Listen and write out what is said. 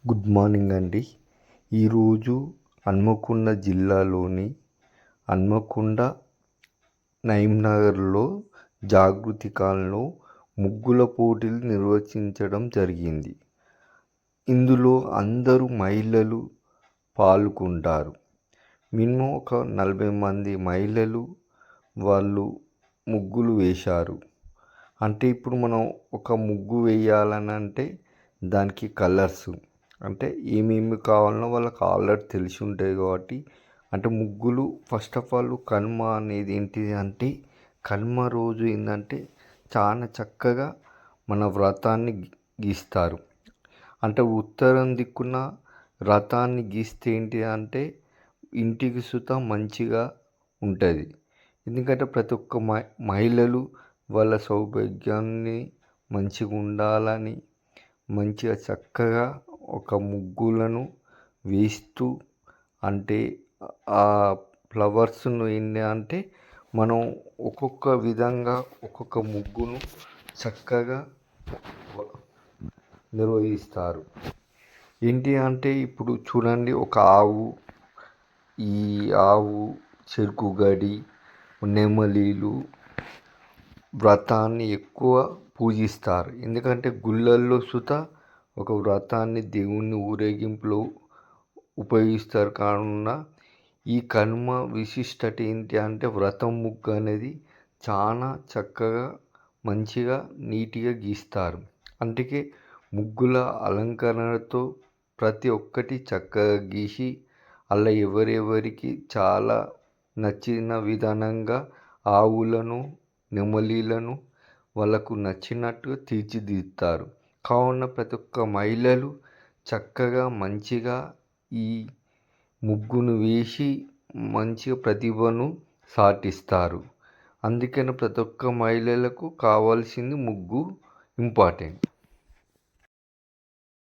Good morning అండి. ఈరోజు హన్మకొండ జిల్లాలోని హన్మకొండ నగర్లో జాగృతి కాలనీలో ముగ్గుల పోటీలు నిర్వహించడం జరిగింది. ఇందులో అందరూ మహిళలు పాల్గొంటారు. మినిమం ఒక 40 మంది మహిళలు వాళ్ళు ముగ్గులు వేశారు. అంటే ఇప్పుడు మనం ఒక ముగ్గు వేయాలని అంటే దానికి కలర్స్ అంటే ఏమేమి కావాలనో వాళ్ళకి ఆల్రెడీ తెలిసి ఉంటాయి కాబట్టి అంటే ముగ్గులు ఫస్ట్ ఆఫ్ ఆల్ కనుమ అనేది ఏంటిది అంటే కనుమ రోజు ఏంటంటే చాలా చక్కగా మన వ్రతాన్ని గీస్తారు. అంటే ఉత్తరం దిక్కున రథాన్ని గీస్తే ఏంటి అంటే ఇంటికి సుత మంచిగా ఉంటుంది. ఎందుకంటే ప్రతి ఒక్క మహిళలు వాళ్ళ సౌభాగ్యాన్ని మంచిగా ఉండాలని మంచిగా చక్కగా ఒక ముగ్గులను వేస్తూ అంటే ఆ ఫ్లవర్స్ను ఏంటి అంటే మనం ఒక్కొక్క విధంగా ఒక్కొక్క ముగ్గును చక్కగా నిర్వహిస్తారు. ఏంటి అంటే ఇప్పుడు చూడండి, ఒక ఆవు, ఈ ఆవు చెరుకు గడి నెమలీలు వ్రతాన్ని ఎక్కువ పూజిస్తారు. ఎందుకంటే గుళ్ళల్లో సుత ఒక వ్రతాన్ని దేవుని ఊరేగింపులో ఉపయోగిస్తారు. కావున ఈ కనుమ విశిష్టత ఏంటి అంటే వ్రతం ముగ్గు అనేది చాలా చక్కగా మంచిగా నీట్గా గీస్తారు. అందుకే ముగ్గుల అలంకరణతో ప్రతి ఒక్కటి చక్కగా గీసి అలా ఎవరెవరికి చాలా నచ్చిన విధానంగా ఆవులను నెమలీలను వాళ్ళకు నచ్చినట్టుగా తీర్చిదిద్దుతారు. కావున ప్రతి ఒక్క మహిళలు చక్కగా మంచిగా ఈ ముగ్గును వేసి మంచిగా ప్రతిభను సాటిస్తారు. అందుకని ప్రతి ఒక్క మహిళలకు కావాల్సింది ముగ్గు ఇంపార్టెంట్.